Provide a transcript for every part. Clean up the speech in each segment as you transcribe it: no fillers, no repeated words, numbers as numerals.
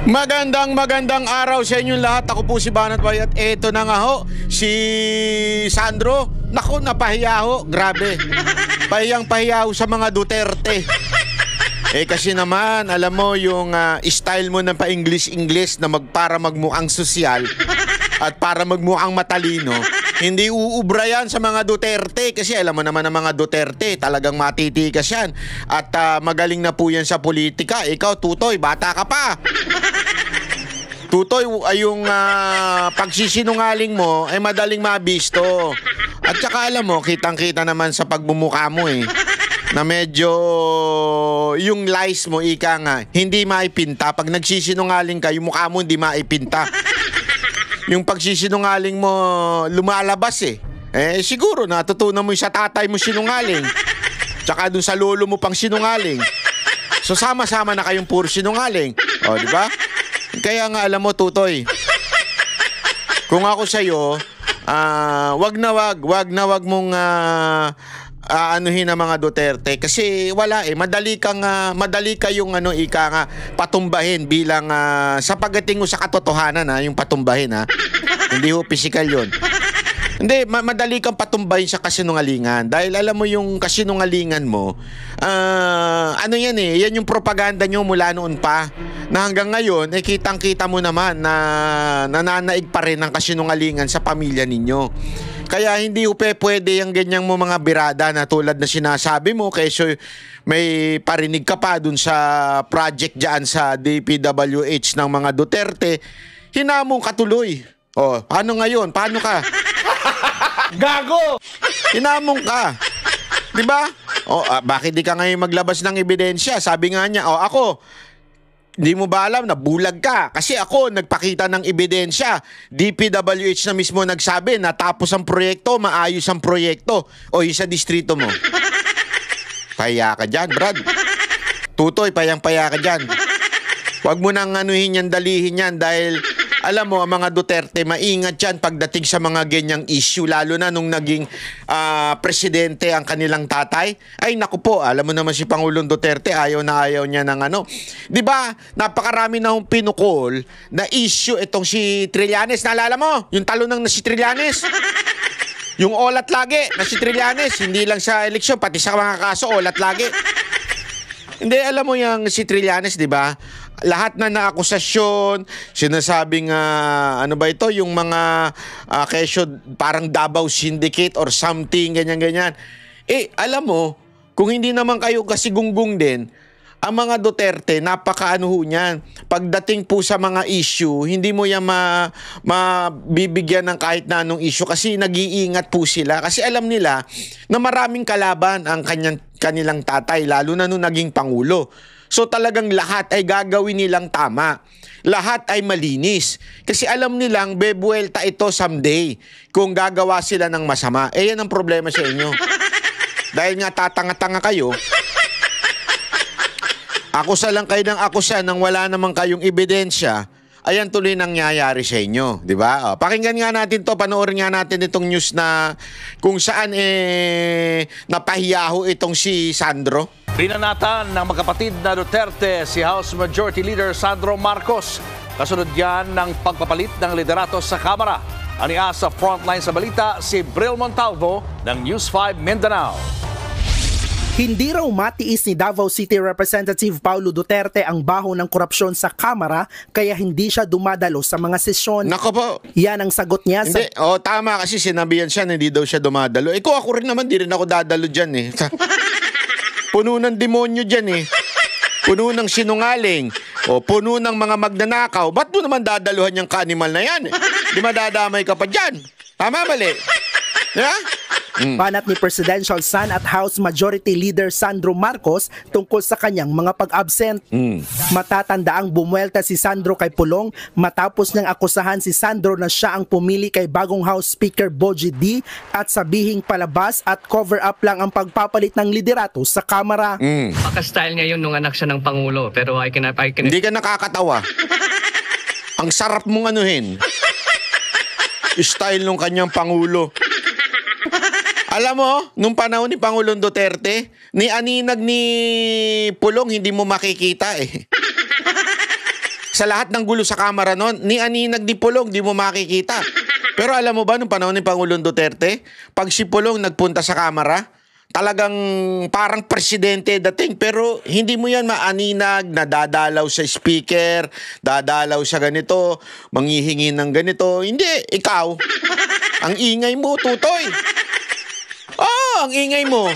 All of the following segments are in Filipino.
Magandang araw sa inyong lahat. Ako po si Banat Bay at eto na nga ho, si Sandro. Naku, napahiya ho. Grabe. Pahiyang-pahiya ho sa mga Duterte. Kasi naman, alam mo yung style mo ng pa-English na para magmukhang sosyal at para magmukhang matalino. Hindi uubra yan sa mga Duterte kasi alam mo naman ang mga Duterte, talagang matitikas yan. At magaling na po yan sa politika. Ikaw, Tutoy, bata ka pa. Tutoy, yung pagsisinungaling mo ay madaling mabisto. At saka alam mo, kitang-kita naman sa pagbumuka mo na medyo yung lies mo, ika nga, hindi maipinta. Pag nagsisinungaling ka, yung mukha mo hindi maipinta. Yung pagsisinungaling mo lumalabas siguro natutunan mo yung sa tatay mo sinungaling. Tsaka dun sa lolo mo pang sinungaling. So sama-sama na kayong puro sinungaling. O, di ba? Kaya nga alam mo, Tutoy, kung ako sa'yo, wag na wag mong anuhin ang mga Duterte kasi wala madali kayong ika nga patumbahin bilang sa pagdating mo sa katotohanan yung patumbahin hindi ho physical yun. Hindi, madali kang patumbahin sa kasinungalingan dahil alam mo yung kasinungalingan mo yan yung propaganda nyo mula noon pa na hanggang ngayon kitang-kita mo naman na nananaig pa rin ang kasinungalingan sa pamilya ninyo. Kaya hindi pwede yung ganyang mo mga birada na tulad na sinasabi mo kaysa may parinig ka pa dun sa project dyan sa DPWH ng mga Duterte, hinamong katuloy. O, ano ngayon? Paano ka? Gago! Hinamong ka. Diba? O, bakit di ka ngayon maglabas ng ebidensya? Sabi nga niya, ako, hindi mo ba alam na bulag ka? Kasi ako nagpakita ng ebidensya. DPWH na mismo nagsabi na tapos ang proyekto, maayos ang proyekto. O yung sa distrito mo. Paya ka dyan, Brad. Tutoy, payang-paya ka dyan. Huwag mo nang anuhin yan, dalihin yan dahil alam mo, ang mga Duterte, maingat yan pagdating sa mga ganyang issue, lalo na nung naging presidente ang kanilang tatay. Ay, naku po, alam mo naman si Pangulong Duterte, ayaw niya ng Di ba, napakarami na hong pinukol na issue itong si Trillanes. Naalala mo? Yung talon ng si Trillanes? Yung olat lagi na si Trillanes, hindi lang sa eleksyon, pati sa mga kaso, olat lagi. Hindi, alam mo yung si Trillanes, di ba? Lahat na naakusasyon, sinasabing yung mga kesyo parang Davao Syndicate or something, ganyan-ganyan. Alam mo, kung hindi naman kayo kasi gunggong din, ang mga Duterte, napakaano niyan. Pagdating po sa mga issue, hindi mo yan mabibigyan ng kahit na anong issue kasi nag-iingat po sila. Kasi alam nila na maraming kalaban ang kanilang tatay, lalo na nung naging Pangulo. So talagang lahat ay gagawin nilang tama. Lahat ay malinis. Kasi alam nilang bebuelta ito someday kung gagawa sila ng masama. Yan ang problema sa inyo. Dahil nga tatanga-tanga kayo, akusa lang kayo ng akusa nang wala naman kayong ebidensya, ayan tuloy nangyayari sa inyo, di ba? Pakinggan nga natin to, panoorin nga natin itong news na kung saan napahiyaho itong si Sandro. Pinanatan ng magkapatid na Duterte si House Majority Leader Sandro Marcos. Kasunod yan ng pagpapalit ng liderato sa Kamara. Aniya sa frontline sa balita si Bril Montalvo ng News 5 Mindanao. Hindi raw matiis ni Davao City Representative Paulo Duterte ang baho ng korupsyon sa Kamara kaya hindi siya dumadalo sa mga sesyon. Nako po. Yan ang sagot niya sa... Hindi, tama kasi sinabihan siya na hindi daw siya dumadalo. Kung ako rin naman, di rin ako dadalo dyan Puno ng demonyo dyan Puno ng sinungaling. Puno ng mga magnanakaw. Ba't mo naman dadaluhan yung ka-animal na yan Di madadamay ka pa dyan. Tama, mali. Yeah? Banat ni Presidential Son at House Majority Leader Sandro Marcos tungkol sa kanyang mga pag-absent. Matatandaang bumuelta si Sandro kay Pulong matapos niyang akusahan si Sandro na siya ang pumili kay bagong House Speaker Bogie D at sabihing palabas at cover-up lang ang pagpapalit ng liderato sa Kamara. Paka-style ngayon nung anak siya ng Pangulo pero I can... Hindi ka nakakatawa. Ang sarap mong anuhin. Style nung kanyang Pangulo. Alam mo, nung panahon ni Pangulong Duterte, ni aninag ni Pulong hindi mo makikita Sa lahat ng gulo sa Kamara noon, ni Aninag ni Pulong, di mo makikita. Pero alam mo ba, nung panahon ni Pangulong Duterte, pag si Pulong nagpunta sa Kamara, talagang parang presidente dating. Pero hindi mo yan maaninag na dadalaw sa speaker, dadalaw sa ganito, manghihingi ng ganito. Hindi, ikaw, ang ingay mo, tutoy. Oh, ang ingay mo.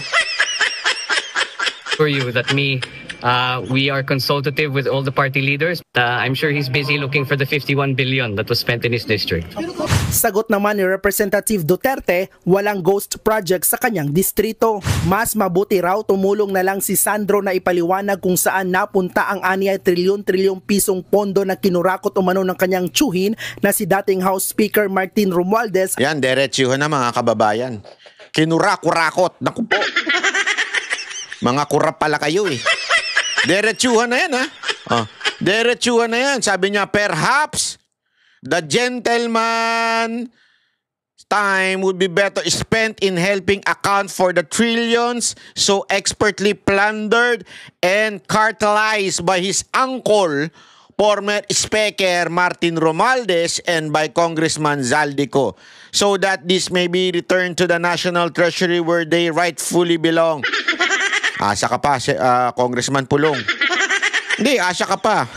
For you that we are consultative with all the party leaders. I'm sure he's busy looking for the 51 billion that was spent in his district. Sagot naman ni Representative Duterte, walang ghost project sa kanyang distrito. Mas mabuti raw tumulong na lang si Sandro na ipaliwanag kung saan napunta ang 6 trilyon pisong pondo na kinurakot umano ng kanyang tsuhin na si dating House Speaker Martin Romualdez. Yan, diretsyuhan na mga kababayan. Kinurak-kurakot. Naku po. Mga kurap pala kayo eh. Diretsyuhan na yan ha. Oh, diretsyuhan na yan. Sabi niya, perhaps the gentleman time would be better spent in helping account for the trillions so expertly plundered and cartelized by his uncle, former Speaker Martin Romualdez, and by Congressman Zaldico, so that this may be returned to the National Treasury where they rightfully belong. Asa ka pa, Congressman Pulong. Hindi, asa ka pa.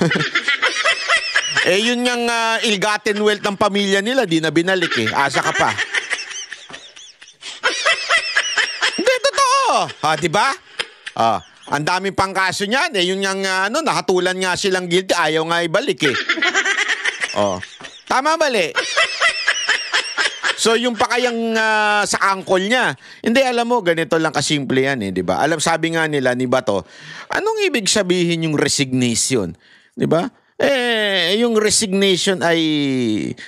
Yun yung ill-gotten wealth ng pamilya nila, di na binalik eh. Asa ka pa. Hindi, totoo. Di ba? Ang daming pang kaso niyan. Yun yung nakatulan nga silang guilty, ayaw nga ibalik eh. Tama mali. So yung pa kayang sa uncle niya, hindi, alam mo, ganito lang kasimple yan eh, di ba? Sabi nga nila ni Bato, anong ibig sabihin yung resignation? Di ba? Yung resignation ay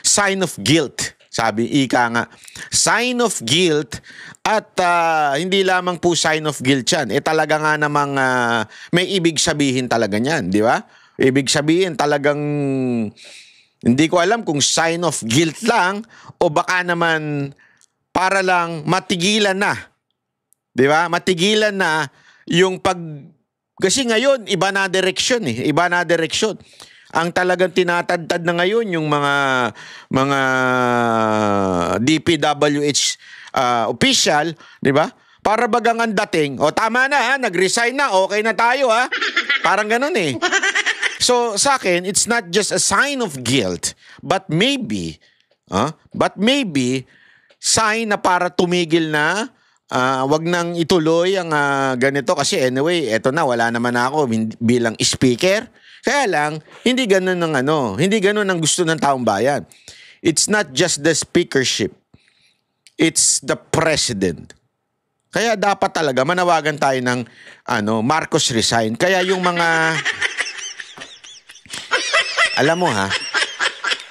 sign of guilt. Sabi, ika nga, sign of guilt at hindi lamang po sign of guilt yan. Talaga nga namang may ibig sabihin talaga niyan, di ba? Ibig sabihin talagang hindi ko alam kung sign of guilt lang o baka naman para lang matigilan na. 'Di ba? Matigilan na yung kasi ngayon iba na direksyon eh. Iba na direksyon. Ang talagang tinatadtad na ngayon yung mga DPWH official, 'di ba? Para bagang ang dating, tama na ha, nag-resign na, okay na tayo ha. Parang ganoon eh. So sa akin, it's not just a sign of guilt, but maybe sign na para tumigil na, wag nang ituloy ang ganito kasi anyway, eto na, wala naman ako bilang speaker. Kaya lang, hindi ganun ang gusto ng taong bayan. It's not just the speakership. It's the president. Kaya dapat talaga manawagan tayo ng Marcos resign. Kaya yung mga alam mo ha,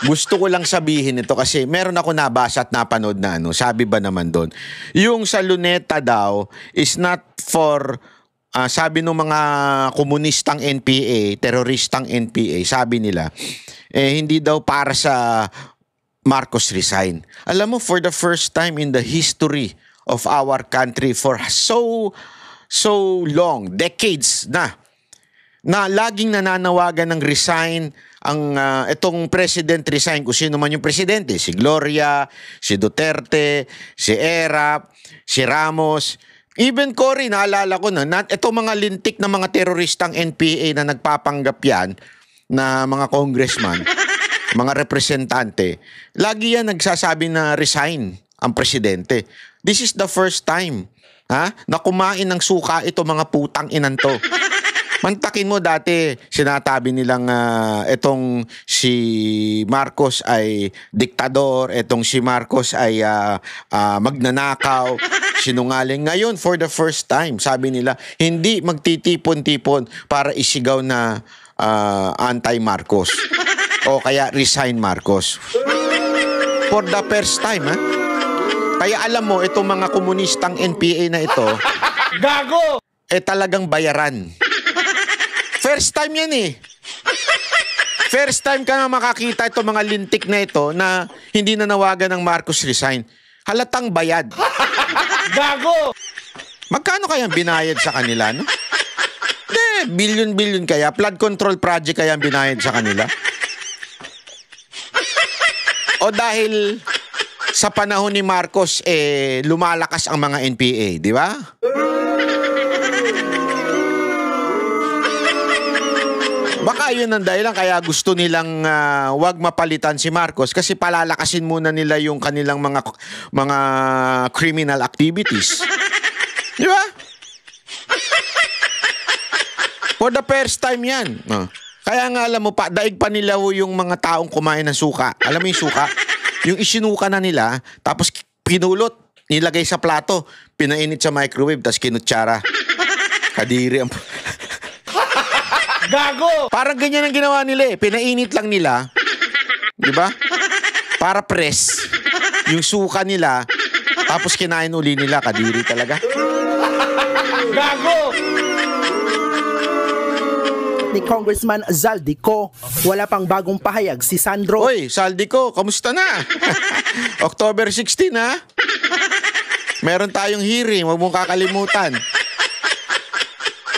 gusto ko lang sabihin ito kasi meron ako nabasa at napanood na sabi ba naman doon, yung sa Luneta daw is not for, sabi ng mga komunistang NPA, teroristang NPA, sabi nila, hindi daw para sa Marcos resign. Alam mo, for the first time in the history of our country for so long, decades na laging nananawagan ng resign itong president resign, kung sino man yung presidente, si Gloria, si Duterte, si Erap, si Ramos, even Cory, naalala ko itong mga lintik na mga teroristang NPA na nagpapanggap yan na mga congressman, mga representante, lagi yan nagsasabi na resign ang presidente. This is the first time na kumain ng suka ito mga putang inanto. Mantakin mo dati, sinatabi nilang itong si Marcos ay diktador, itong si Marcos ay magnanakaw, sinungaling. Ngayon, for the first time, sabi nila, hindi magtitipon-tipon para isigaw na anti-Marcos o kaya resign Marcos. For the first time, Kaya alam mo, itong mga komunistang NPA na ito, gago! Talagang bayaran. First time yan eh. First time ka na makakita itong mga lintik na ito na hindi nanawagan ng Marcos resign. Halatang bayad. Gago! Magkano kaya binayad sa kanila, no? Billion-billion kaya. Flood control project kaya binayad sa kanila. O dahil sa panahon ni Marcos, lumalakas ang mga NPA, di ba? Baka yun ang dahilan kaya gusto nilang wag mapalitan si Marcos kasi palalakasin muna nila yung kanilang mga criminal activities. Di ba? For the first time yan. Kaya nga alam mo pa, daig pa nila yung mga taong kumain ng suka. Alam mo yung suka? Yung isinuka na nila, tapos pinulot, nilagay sa plato, pinainit sa microwave, tapos kinutsara. Kadiri ang... Gago! Parang ganyan ang ginawa nila eh. Pinainit lang nila. Di ba? Para press. Yung suka nila, tapos kinain uli nila. Kadiri talaga. Gago! Ni Congressman Zaldico, wala pang bagong pahayag si Sandro. Oy, Zaldico, kamusta na? October 16 ha? Meron tayong hearing, huwag mong kakalimutan.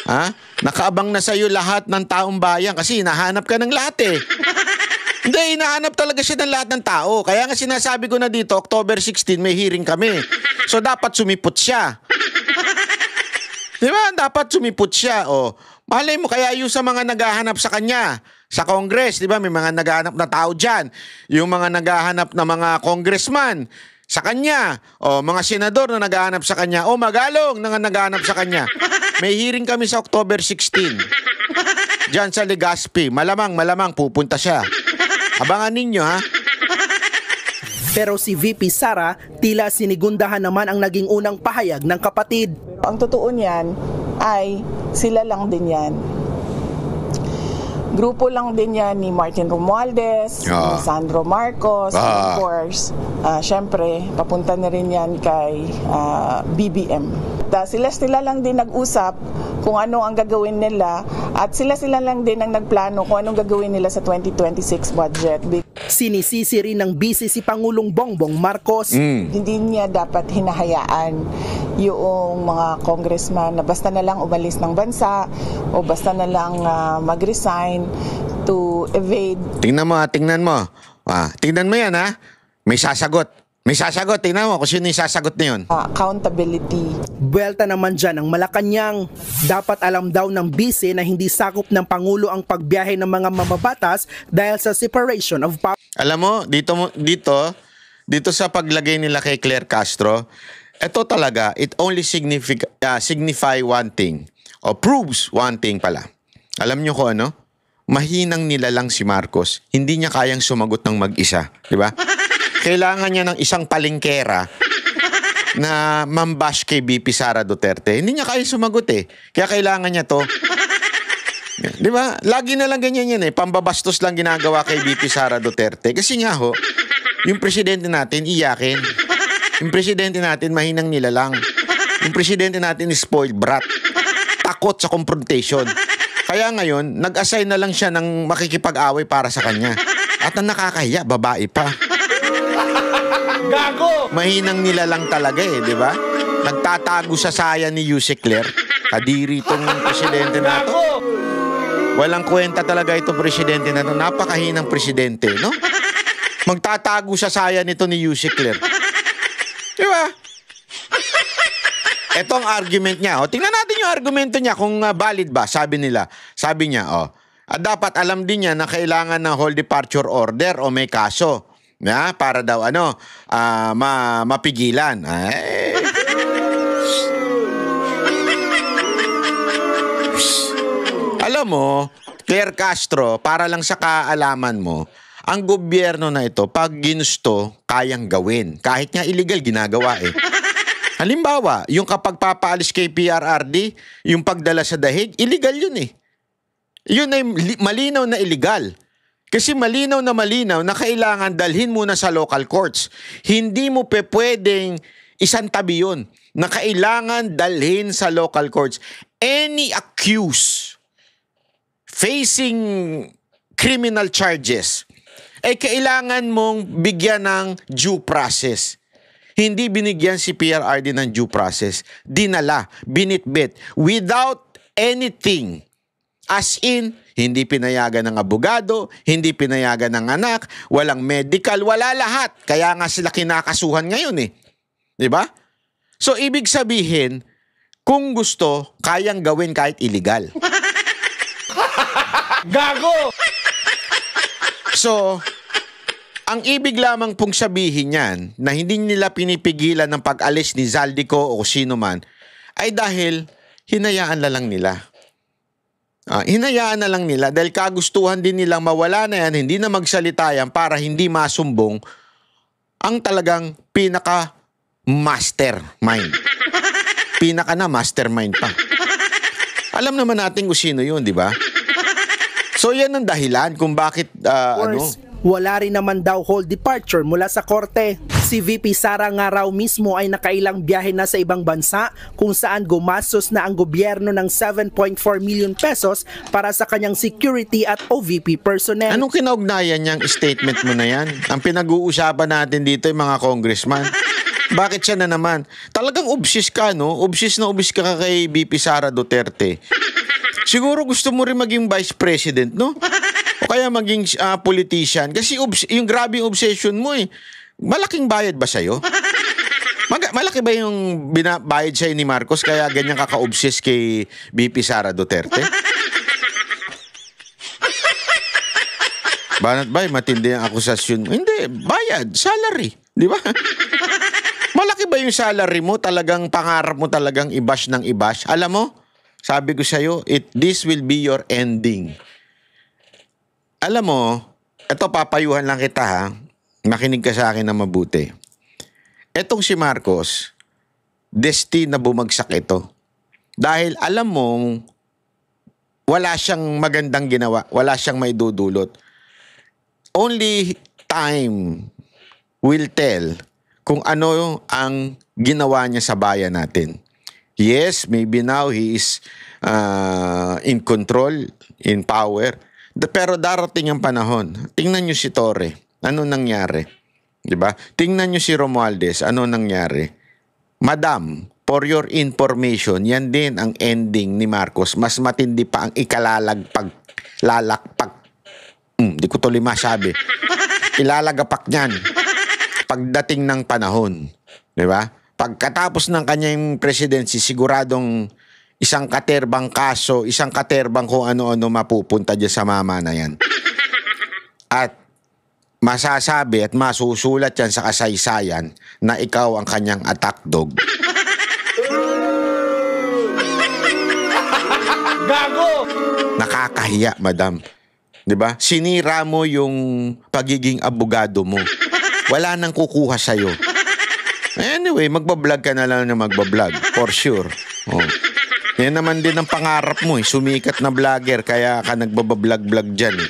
Ha? Nakaabang na sa'yo lahat ng taong bayan kasi hinahanap ka ng lahat eh. Hindi, hinahanap talaga siya ng lahat ng tao. Kaya nga sinasabi ko na dito, October 16 may hearing kami. So dapat sumipot siya. Di ba? Dapat sumipot siya. O, malay mo kaya yung sa mga naghahanap sa kanya, sa Congress, di ba? May mga naghahanap na tao dyan. Yung mga naghahanap na mga congressman sa kanya. O, mga senador na naghahanap sa kanya. O, magalong na naghahanap sa kanya. May hearing kami sa October 16. Diyan sa Legazpi. Malamang pupunta siya. Abangan ninyo, ha? Pero si VP Sara, tila sinigundahan naman ang naging unang pahayag ng kapatid. Ang totoo niyan ay sila lang din yan. Grupo lang din yan ni Martin Romualdez, ni Sandro Marcos, and of course, syempre, papunta na rin yan kay BBM. Sila lang din nag-usap kung ano ang gagawin nila at sila lang din ang nagplano kung anong gagawin nila sa 2026 budget. Sinisisi rin ng busy si Pangulong Bongbong Marcos. Hindi niya dapat hinahayaan yung mga congressman na basta na lang umalis ng bansa o basta na lang mag-resign to evade. Tingnan mo. Tingnan mo yan ha. May sasagot. Tingnan mo kung sino yung sasagot na yun. Accountability. Buwelta naman dyan ang Malacanang. Dapat alam daw ng busy na hindi sakop ng Pangulo ang pagbiyahe ng mga mamabatas dahil sa separation of power. Alam mo, dito sa paglagay nila kay Claire Castro, ito talaga, it only signify one thing. O proves one thing pala. Alam nyo ko ano? Mahinang nila lang si Marcos. Hindi niya kayang sumagot ng mag-isa. Di ba? Kailangan niya ng isang palengkera na mambash kay BP Sara Duterte. Hindi niya kaya sumagot eh. Kaya kailangan niya to. Di ba? Lagi na lang ganyan yan eh. Pambabastos lang ginagawa kay BP Sara Duterte. Kasi nga ho, yung presidente natin iyakin. Yung presidente natin mahinang nila lang. Yung presidente natin is spoiled brat. Takot sa confrontation. Kaya ngayon, nag-assign na lang siya ng makikipag-away para sa kanya. At ang nakakahiya, babae pa. Gago! Mahinang nila lang talaga eh, di ba? Nagtatago sa saya ni Yusek Claire. Kadiri itong presidente na to. Walang kwenta talaga itong presidente na to. Napakahinang presidente, no? Magtatago sa saya nito ni Yusek Claire. Di ba? Ito ang argument niya. O, tingnan natin yung argumento niya kung valid ba, sabi nila. Sabi niya, dapat alam din niya na kailangan ng whole departure order o may kaso. Na, para daw mapigilan. Alam mo, Claire Castro, para lang sa kaalaman mo, ang gobyerno na ito, pag ginusto, kayang gawin. Kahit nga illegal, ginagawa eh. Halimbawa, yung kapag papaalis kay PRRD, yung pagdala sa dahig, illegal yun eh. Yun ay malinaw na illegal. Kasi malinaw na kailangan dalhin muna sa local courts. Hindi mo pwedeng isantabi yun na kailangan dalhin sa local courts. Any accused facing criminal charges, kailangan mong bigyan ng due process. Hindi binigyan si PRRD ng due process. Dinala, binitbit, without anything As in, hindi pinayagan ng abogado, hindi pinayagan ng anak, walang medical, wala lahat. Kaya nga sila kinakasuhan ngayon eh. Diba? So, ibig sabihin, kung gusto, kayang gawin kahit illegal. Gago! So, ang ibig lamang pong sabihin yan na hindi nila pinipigilan ng pag-alis ni Zaldico o sino man ay dahil hinayaan na lang nila. Hinayaan na lang nila dahil kagustuhan din nilang mawala na yan, hindi na magsalita yan para hindi masumbong ang talagang pinaka-mastermind. Pinaka na mastermind pa. Alam naman natin kung sino yun, di ba? So yan ang dahilan kung bakit wala rin naman daw hold departure mula sa korte. Si VP Sara nga raw mismo ay nakailang biyahe na sa ibang bansa kung saan gumastos na ang gobyerno ng 7.4 million pesos para sa kanyang security at OVP personnel. Anong kinaugnayan niyang statement mo na yan? Ang pinag-uusapan natin dito ay mga congressman. Bakit siya na naman? Talagang obsis ka, no? Obsis na obsis ka kay VP Sara Duterte. Siguro gusto mo rin maging vice president, no? O kaya maging politician. Kasi yung grabe yung obsession mo eh. Malaking bayad ba sa'yo? Malaki ba yung binabayad sa'yo ni Marcos kaya ganyan kaka-obsess kay VP Sara Duterte? Banat ba? Matindi ang akusasyon mo? Hindi, bayad, salary. Di ba? Malaki ba yung salary mo? Talagang pangarap mo talagang i-bash ng i-bash? Alam mo, sabi ko sa'yo, this will be your ending. Alam mo, ito papayuhan lang kita ha. Makinig ka sa akin na mabuti. Etong si Marcos, destined na bumagsak ito. Dahil alam mong wala siyang magandang ginawa, wala siyang maidudulot. Only time will tell kung ano ang ginawa niya sa bayan natin. Yes, maybe now he is in control, in power. Pero darating ang panahon. Tingnan nyo si Torre. Ano nangyari? Diba? Tingnan nyo si Romualdez. Ano nangyari? Madam, for your information, yan din ang ending ni Marcos. Mas matindi pa ang lalakpak. Di ko tuloy masabi. Ilalagapak niyan pagdating ng panahon. Diba? Pagkatapos ng kanyang presidency, siguradong isang katerbang kaso, isang katerbang kung ano-ano mapupunta dyan sa mama na yan. At masasabi at masusulat yan sa kasaysayan na ikaw ang kanyang attack dog. Gago! Nakakahiya, madam. Diba? Sinira mo yung pagiging abogado mo. Wala nang kukuha sa'yo. Anyway, magbablog ka na lang na magbablog. For sure. Oh. Yan naman din ang pangarap mo eh. Sumikat na vlogger kaya ka nagbabablog-vlog dyan eh.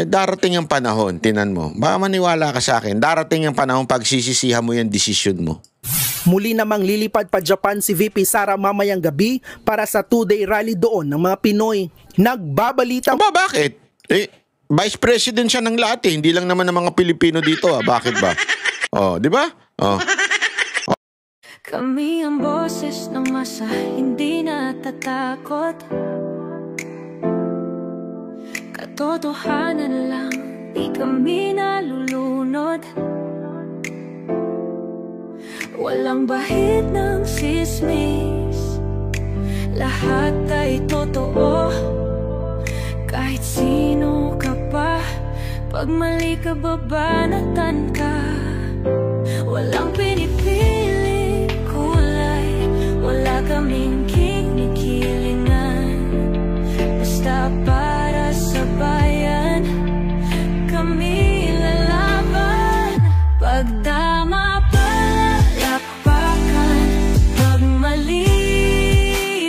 Darating ang panahon, tinan mo. Baka maniwala ka sa akin. Darating ang panahon pagsisisihan mo yung decision mo. Muli namang lilipad pa Japan si VP Sara mamayang gabi para sa 2-day rally doon ng mga Pinoy. Nagbabalita... Bakit? Vice President siya ng lahat eh. Hindi lang naman ng mga Pilipino dito ah. Bakit ba? Oh, di ba? Oh. Kami ang boses ng masa, hindi natatakot. Katotohanan lang, di kami nalulunod. Walang bahid ng sismis, lahat ay totoo. Kahit sino ka pa, pag mali ka babanatan ka. Walang pinipili kulay, wala kaming kinikilingan. Basta para sa bayan, kami lalaban. Pagdama palakpakan, pag mali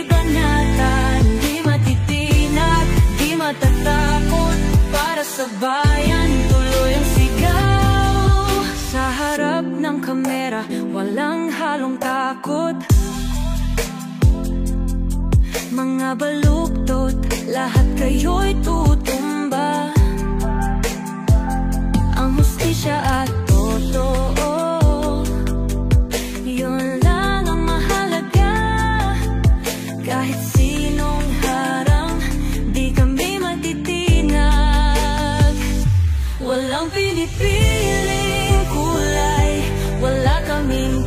banatan, di matitinag, di matatakot. Para sa bayan, tuloy ang sigaw. Sa harap ng kamera, walang halong takot. Mga baluktot, lahat kayo'y tutumba. Ang hustisya at totoo, yun lang ang mahalaga. Kahit sinong harang, di ang pinipiling kulay, wala kaming